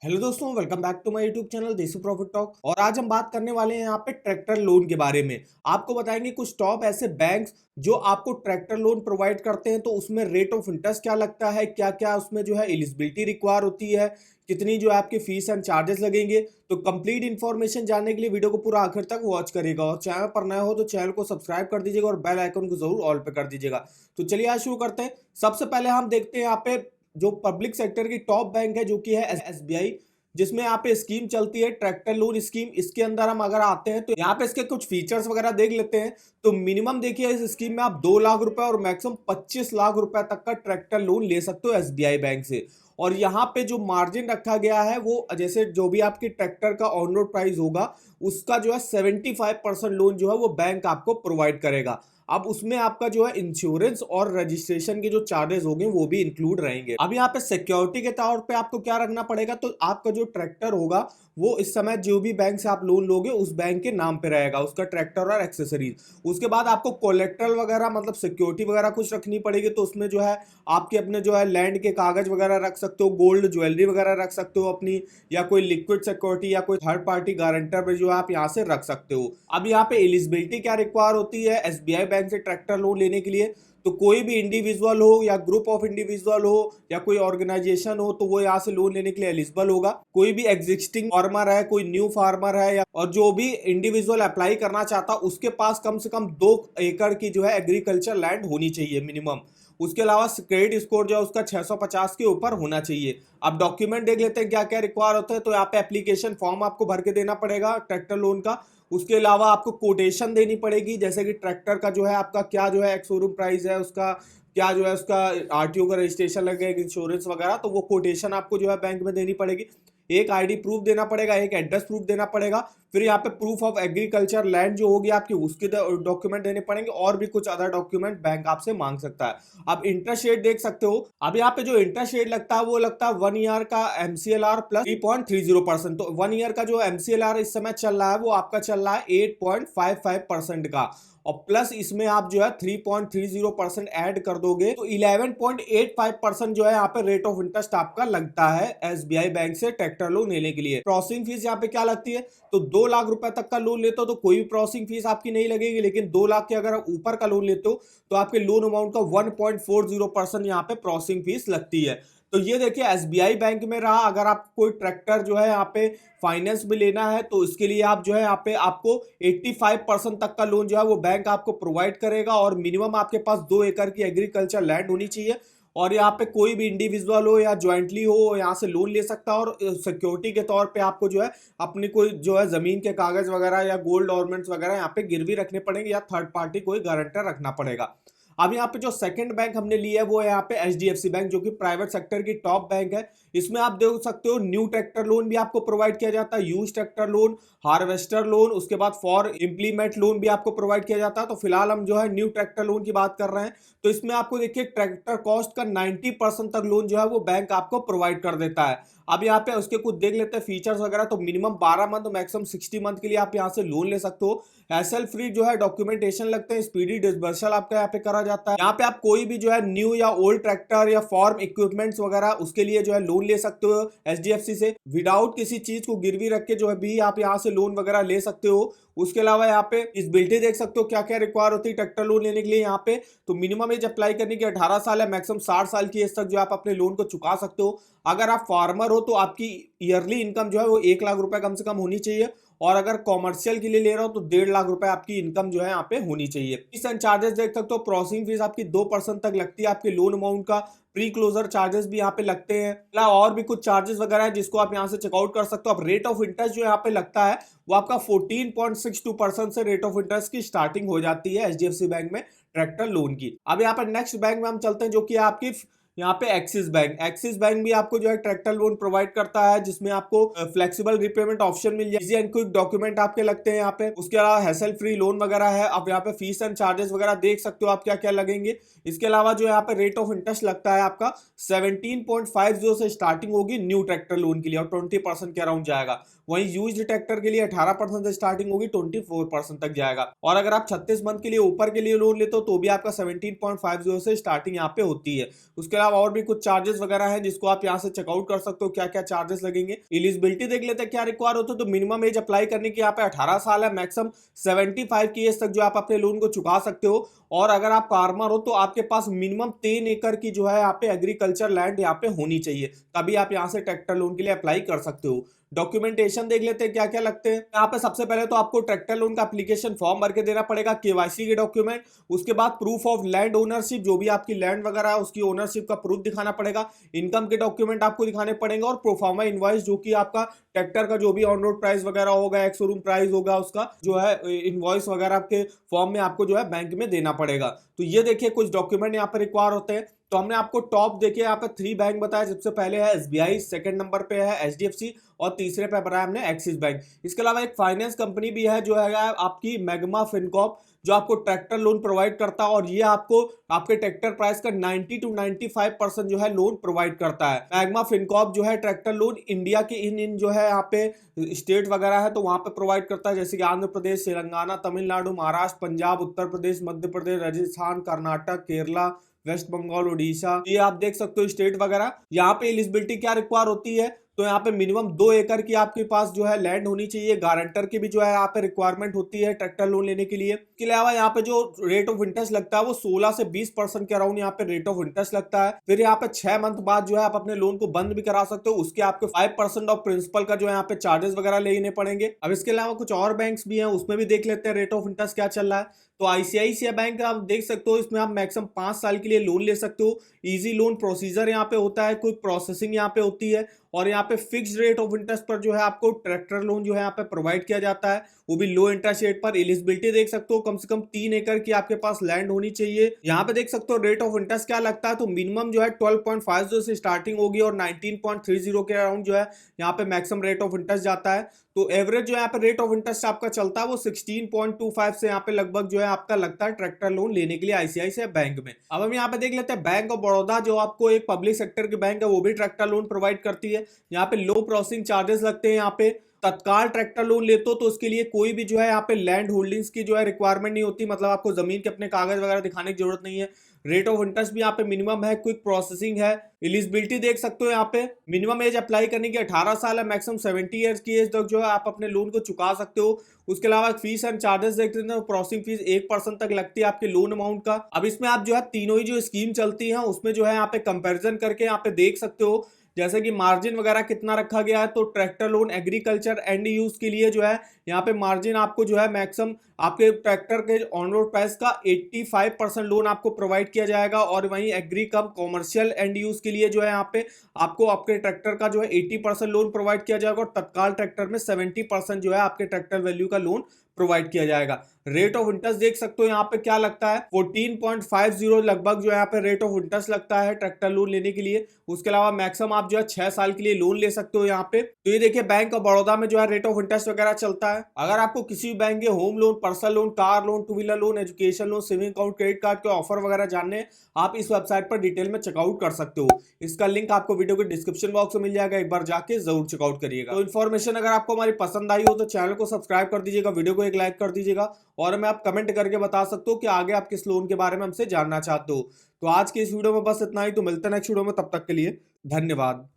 Hello दोस्तों, welcome back to my YouTube channel Desi profit talk. और आज हम बात करने वाले हैं यहाँ पे ट्रैक्टर लोन के बारे में। आपको बताएंगे कुछ टॉप ऐसे बैंक्स जो आपको ट्रैक्टर लोन प्रोवाइड करते हैं, तो उसमें रेट ऑफ इंटरेस्ट क्या लगता है, क्या क्या उसमें जो है एलिजिबिलिटी रिक्वायर होती है, कितनी जो है आपकी फीस एंड चार्जेस लगेंगे। तो कंप्लीट इन्फॉर्मेशन जानने के लिए वीडियो को पूरा आखिर तक वॉच करेगा और चैनल पर नया हो तो चैनल को सब्सक्राइब कर दीजिएगा और बेल आइकन को जरूर ऑल पे कर दीजिएगा। तो चलिए आज शुरू करते हैं। सबसे पहले हम देखते हैं यहाँ पे जो पब्लिक सेक्टर की टॉप बैंक है जो कि है एसबीआई, जिसमें यहाँ पे स्कीम चलती है ट्रैक्टर लोन स्कीम। इसके अंदर हम अगर आते हैं तो यहाँ पे इसके कुछ फीचर्स वगैरह देख लेते हैं। तो मिनिमम देखिए इस स्कीम में आप 2 लाख रुपए और मैक्सिमम 25 लाख रुपए तक का ट्रैक्टर लोन ले सकते हो एसबीआई बैंक से। और यहाँ पे जो मार्जिन रखा गया है वो जैसे जो भी आपकी ट्रैक्टर का ऑन रोड प्राइस होगा उसका जो है 75% लोन जो है वो बैंक आपको प्रोवाइड करेगा। अब उसमें आपका जो है इंश्योरेंस और रजिस्ट्रेशन के जो चार्जेस होंगे वो भी इंक्लूड रहेंगे। अब यहाँ पे सिक्योरिटी के तौर पे आपको क्या रखना पड़ेगा, तो आपका जो ट्रैक्टर होगा वो इस समय जो भी बैंक से आप लोन लोगे उस बैंक के नाम पे रहेगा, उसका ट्रैक्टर और एक्सेसरीज। उसके बाद आपको कोलेट्रल वगैरह मतलब सिक्योरिटी वगैरह कुछ रखनी पड़ेगी, तो उसमें जो है आपके अपने जो है लैंड के कागज वगैरह रख सकते हो, गोल्ड ज्वेलरी वगैरह रख सकते हो अपनी, या कोई लिक्विड सिक्योरिटी या कोई थर्ड पार्टी गारंटर भी जो है आप यहाँ से रख सकते हो। अब यहाँ पे एलिजिबिलिटी क्या रिक्वायर होती है एसबीआई बैंक से ट्रैक्टर लोन लेने के लिए, तो कोई भी इंडिविजुअल हो या ग्रुप ऑफ इंडिविजुअल हो या कोई ऑर्गेनाइजेशन हो तो वो यहाँ से लोन लेने के लिए एलिजिबल होगा। कोई भी एग्जिस्टिंग फार्मर है, कोई न्यू फार्मर है, या और जो भी इंडिविजुअल अप्लाई करना चाहता उसके पास कम से कम 2 एकड़ की जो है एग्रीकल्चर लैंड होनी चाहिए मिनिमम। उसके अलावा क्रेडिट स्कोर जो है उसका 650 के ऊपर होना चाहिए। अब डॉक्यूमेंट देख लेते हैं क्या क्या रिक्वायर होता है। तो यहाँ पे एप्लीकेशन फॉर्म आपको भर के देना पड़ेगा ट्रैक्टर लोन का। उसके अलावा आपको कोटेशन देनी पड़ेगी, जैसे कि ट्रैक्टर का जो है आपका क्या जो है एक्स शोरूम प्राइस है, उसका क्या जो है उसका आरटीओ का रजिस्ट्रेशन लगेगा, इंश्योरेंस वगैरह, तो वो कोटेशन आपको जो है बैंक में देनी पड़ेगी। एक आईडी प्रूफ देना पड़ेगा, एक एड्रेस प्रूफ देना पड़ेगा। फिर यहाँ पे प्रूफ ऑफ एग्रीकल्चर लैंड जो होगी आपकी उसके डॉक्यूमेंट देने पड़ेंगे, और भी कुछ अदर डॉक्यूमेंट बैंक आपसे मांग सकता है। अब इंटरेस्ट रेट देख सकते हो। अब यहाँ पे जो इंटरेस्ट रेट लगता है वो लगता है 1 ईयर का एमसीएलआर प्लस 3.30%। तो 1 ईयर का जो एमसीएलआर इस समय चल रहा है वो आपका चल रहा है 8.55% का, और प्लस इसमें आप जो है 3.30% ऐड कर दोगे तो 11.85% जो है यहाँ पे रेट ऑफ इंटरेस्ट आपका लगता है एसबीआई बैंक से ट्रैक्टर लोन लेने के लिए। प्रोसेसिंग फीस यहाँ पे क्या लगती है, तो 2 लाख रुपए तक का लोन लेते हो तो कोई भी प्रोसेसिंग फीस आपकी नहीं लगेगी, लेकिन 2 लाख के अगर ऊपर का लोन लेते हो तो आपके लोन अमाउंट का 1.40% यहाँ पे प्रोसेसिंग फीस लगती है। तो ये देखिए एसबीआई बैंक में रहा। अगर आप कोई ट्रैक्टर जो है यहाँ पे फाइनेंस में लेना है तो इसके लिए आप जो है यहाँ पे आपको 85% तक का लोन जो है वो बैंक आपको प्रोवाइड करेगा, और मिनिमम आपके पास 2 एकड़ की एग्रीकल्चर लैंड होनी चाहिए। और यहाँ पे कोई भी इंडिविजुअल हो या ज्वाइंटली हो यहाँ से लोन ले सकता है, और सिक्योरिटी के तौर पे आपको जो है अपनी कोई जो है जमीन के कागज वगैरह या गोल्ड ऑर्नामेंट्स वगैरह यहाँ पे गिरवी रखने पड़ेंगे, या थर्ड पार्टी कोई गारंटर रखना पड़ेगा। अब यहाँ पे जो सेकंड बैंक हमने लिया है वो है यहाँ पे एचडीएफसी बैंक, जो कि प्राइवेट सेक्टर की टॉप बैंक है। इसमें आप देख सकते हो न्यू ट्रैक्टर लोन भी आपको प्रोवाइड किया जाता है, use tractor loan, harvester loan, उसके बाद फॉर इम्प्लीमेंट लोन भी आपको प्रोवाइड किया जाता है। तो फिलहाल हम जो है न्यू ट्रैक्टर लोन की बात कर रहे हैं। तो इसमें आपको देखिए ट्रैक्टर कॉस्ट का 90% तक लोन जो है वो बैंक आपको प्रोवाइड कर देता है। अब यहाँ पे उसके कुछ देख लेते हैं फीचर्स वगैरह। तो मिनिमम 12 मंथ, मैक्सिमम 60 मंथ के लिए आप यहाँ से लोन ले सकते हो। एसएल फ्री जो है डॉक्यूमेंटेशन लगते हैं, स्पीडी डिसबर्सल आपका यहाँ पे करा जाता है। यहाँ पे आप कोई भी जो है न्यू या ओल्ड ट्रैक्टर या फार्म इक्विपमेंट्स वगैरह उसके लिए जो है लोन ले सकते हो एचडीएफसी से, विदाउट किसी चीज को गिरवी रख के जो है भी आप यहाँ से लोन वगैरह ले सकते हो। उसके अलावा यहाँ पे एलिजिबिलिटी देख सकते हो क्या क्या रिक्वायर होती है ट्रैक्टर लोन लेने के लिए। यहाँ पे तो मिनिमम एज अप्लाई करने की 18 साल है, मैक्सिमम 60 साल की एज तक जो आप अपने लोन को चुका सकते हो। अगर आप फार्मर हो तो आपकी ईयरली इनकम जो है वो 1 लाख रुपए कम से कम होनी चाहिए, और अगर कॉमर्शियल के लिए ले रहा हो तो 1.5 लाख रुपए आपकी इनकम जो है यहाँ पे होनी चाहिए। फीस एंड चार्जेस देख सकते हो, प्रोसेसिंग फीस आपकी 2% तक लगती है आपके लोन अमाउंट का। प्री क्लोजर चार्जेस भी यहाँ पे लगते हैं, और भी कुछ चार्जेस वगैरह है जिसको आप यहाँ से चेकआउट कर सकते हो। अब रेट ऑफ इंटरेस्ट जो यहाँ पे लगता है वो आपका 14.62% से रेट ऑफ इंटरेस्ट की स्टार्टिंग हो जाती है एचडीएफसी बैंक में ट्रैक्टर लोन की। अब यहाँ पर नेक्स्ट बैंक में हम चलते हैं जो कि आपकी यहाँ पे एक्सिस बैंक। एक्सिस बैंक भी आपको जो है ट्रैक्टर लोन प्रोवाइड करता है, जिसमें आपको फ्लेक्सिबल रिपेमेंट ऑप्शन मिल जाए, इजी एंड क्विक डॉक्यूमेंट आपके लगते हैं यहाँ पे। उसके अलावा हैसल फ्री लोन वगैरह है। अब यहाँ पे फीस एंड चार्जेस वगैरह देख सकते हो आप क्या क्या लगेंगे। इसके अलावा जो यहाँ पे रेट ऑफ इंटरेस्ट लगता है आपका 17.50 से स्टार्टिंग होगी न्यू ट्रैक्टर लोन के लिए, और 20% के अराउंड जाएगा। वहीं यूज्ड ट्रैक्टर के लिए 18% से स्टार्टिंग होगी, 24% तक जाएगा। और अगर आप 36 मंथ के लिए ऊपर के लिए लोन लेते हो तो भी आपका 17.50 से स्टार्टिंग यहाँ पे होती है। उसके अलावा और भी कुछ चार्जेस वगैरह हैं जिसको आप यहाँ से चेकआउट कर सकते हो, क्या क्या चार्जेस लगेंगे। एलिजिबिलिटी देख लेते हैं क्या रिक्वायर होता है। तो मिनिमम एज अप्लाई करने की यहाँ पे 18 साल है, मैक्सिमम 75 की एज तक जो आप अपने लोन को चुका सकते हो। और अगर आप फार्मर हो तो आपके पास मिनिमम 3 एकड़ की जो है यहाँ पे एग्रीकल्चर लैंड यहाँ पे होनी चाहिए, तभी आप यहाँ से ट्रैक्टर लोन के लिए अप्लाई कर सकते हो। डॉक्यूमेंटेशन देख लेते हैं क्या क्या लगते हैं। यहाँ पे सबसे पहले तो आपको ट्रैक्टर लोन का एप्लीकेशन फॉर्म भर के देना पड़ेगा, केवाईसी के डॉक्यूमेंट, उसके बाद प्रूफ ऑफ लैंड ओनरशिप, जो भी आपकी लैंड वगैरह है उसकी ओनरशिप का प्रूफ दिखाना पड़ेगा, इनकम के डॉक्यूमेंट आपको दिखाने पड़ेंगे, और प्रोफार्मा इनवॉइस जो कि आपका ट्रैक्टर का जो भी ऑन रोड प्राइस वगैरह होगा, एक्स शोरूम प्राइस होगा, उसका जो है इनवॉइस वगैरह आपके फॉर्म में आपको जो है बैंक में देना पड़ेगा। तो ये देखिए कुछ डॉक्यूमेंट यहाँ पर रिक्वायर होते हैं। तो हमने आपको टॉप देखिए यहाँ पे 3 बैंक बताया, सबसे पहले है एसबीआई, सेकंड नंबर पे है एचडीएफसी और तीसरे पे बताया हमने एक्सिस बैंक। इसके अलावा एक फाइनेंस कंपनी भी है जो है आपकी मैग्मा फिनकॉर्प, जो आपको ट्रैक्टर लोन प्रोवाइड करता है, और ये आपको आपके ट्रैक्टर प्राइस का 90 to 95% जो है लोन प्रोवाइड करता है। मैग्मा फिनकॉर्प जो है ट्रैक्टर लोन इंडिया के इन जो है यहाँ पे स्टेट वगैरह है तो वहां पे प्रोवाइड करता है, जैसे कि आंध्र प्रदेश, तेलंगाना, तमिलनाडु, महाराष्ट्र, पंजाब, उत्तर प्रदेश, मध्य प्रदेश, राजस्थान, कर्नाटक, केरला, वेस्ट बंगाल, उड़ीसा, ये आप देख सकते हो स्टेट वगैरह। यहाँ पे एलिजिबिलिटी क्या रिक्वायर होती है, तो यहाँ पे मिनिमम 2 एकड़ की आपके पास जो है लैंड होनी चाहिए। गारंटर की भी जो है यहाँ पे रिक्वायरमेंट होती है ट्रैक्टर लोन लेने के लिए। इसके अलावा यहाँ पे जो रेट ऑफ इंटरेस्ट लगता है वो 16 से 20% के अराउंड यहाँ पे रेट ऑफ इंटरेस्ट लगता है। फिर यहाँ पे 6 मंथ बाद जो है आप अपने लोन को बंद भी करा सकते हो, उसके आपके 5% ऑफ प्रिंसिपल का जो है यहाँ पे चार्जेस वगैरह लेने पड़ेंगे। अब इसके अलावा कुछ और बैंक भी है, उसमें भी देख लेते हैं रेट ऑफ इंटरेस्ट क्या चल रहा है। तो आईसीआईसीआई बैंक आप देख सकते हो, इसमें आप मैक्सिमम 5 साल के लिए लोन ले सकते हो। इजी लोन प्रोसीजर यहाँ पे होता है, क्विक प्रोसेसिंग यहाँ पे होती है, और यहाँ पे फिक्स रेट ऑफ इंटरेस्ट पर जो है आपको ट्रैक्टर लोन जो है यहाँ पे प्रोवाइड किया जाता है, वो भी लो इंटरेस्ट रेट पर। एलिजिबिलिटी देख सकते हो, कम से कम 3 एकड़ की आपके पास लैंड होनी चाहिए। यहाँ पे देख सकते हो रेट ऑफ इंटरेस्ट क्या लगता है, तो मिनिमम जो है 12.50 से स्टार्टिंग होगी और 19.30 के अराउंड जो है यहाँ पे मैक्सिमम रेट ऑफ इंटरेस्ट जाता है। तो एवरेज जो यहाँ पे रेट ऑफ इंटरेस्ट आपका चलता है वो 16.25 से यहाँ पे लगभग जो है आपका लगता है ट्रैक्टर लोन लेने के लिए आईसीआईसीआई बैंक में। अब हम यहाँ पे देख लेते हैं बैंक ऑफ बड़ौदा, जो आपको एक पब्लिक सेक्टर की बैंक है, वो भी ट्रैक्टर लोन प्रोवाइड करती है। यहाँ पे लो प्रोसेसिंग चार्जेस लगते हैं। यहाँ पे तत्काल ट्रैक्टर लोन लेते हो तो उसके लिए कोई भी जो है यहाँ पे लैंड होल्डिंग्स की जो है रिक्वायरमेंट नहीं होती, मतलब आपको जमीन के अपने कागज वगैरह दिखाने की जरूरत नहीं है। रेट ऑफ इंटरेस्ट भी यहाँ पे मिनिमम है, क्विक प्रोसेसिंग है। एलिजिबिलिटी देख सकते हो, यहाँ पे मिनिमम एज अप्लाई करने की 18 साल है, मैक्सिमम 70 ईयर्स की एज तक जो है आप अपने लोन को चुका सकते हो। उसके अलावा फीस एंड चार्जेस देखते हैं, प्रोसेसिंग फीस 1% तक लगती है आपके लोन अमाउंट का। अब इसमें आप जो है तीनों ही जो स्कीम चलती है उसमें जो है यहाँ पे कंपेरिजन करके यहाँ पे देख सकते हो, जैसे कि मार्जिन वगैरह कितना रखा गया है। तो tractor loan agriculture and use के लिए जो है यहाँ पे मार्जिन आपको जो है मैक्सिमम आपके ट्रैक्टर के ऑन रोड प्राइस का 85% लोन आपको प्रोवाइड किया जाएगा, और वहीं agri cum commercial and use के लिए जो है यहाँ पे आपको आपके ट्रैक्टर का जो है 80% लोन प्रोवाइड किया जाएगा, और तत्काल ट्रैक्टर में 70% जो है आपके ट्रैक्टर वैल्यू का लोन प्रोवाइड किया जाएगा। रेट ऑफ इंटरेस्ट देख सकते हो यहाँ पे क्या लगता है, 14.50 लगभग जो यहाँ पे रेट ऑफ इंटरेस्ट लगता है ट्रैक्टर लोन लेने के लिए। उसके अलावा मैक्सिमम आप जो है 6 साल के लिए लोन ले सकते हो यहाँ पे। तो ये देखिए बैंक ऑफ बड़ौदा में जो है रेट ऑफ इंटरेस्ट वगैरह चलता है। अगर आपको किसी भी बैंक के home loan, personal loan, car loan, 2 wheeler loan, education loan, saving account, credit card के ऑफर वगैरह जानने, आप इस वेबसाइट पर डिटेल में चेकआउट कर सकते हो। इसका लिंक आपको वीडियो के डिस्क्रिप्शन बॉक्स में मिल जाएगा, एक बार जाके जरूर चेकआउट करिएगा। तो इन्फॉर्मेशन अगर आपको हमारी पसंद आई हो तो चैनल को सब्सक्राइब कर दीजिएगा, वीडियो को एक लाइक कर दीजिएगा, और हमें आप कमेंट करके बता सकते हो कि आगे आप किस लोन के बारे में हमसे जानना चाहते हो। तो आज के इस वीडियो में बस इतना ही, तो मिलते हैं नेक्स्ट वीडियो में, तब तक के लिए धन्यवाद।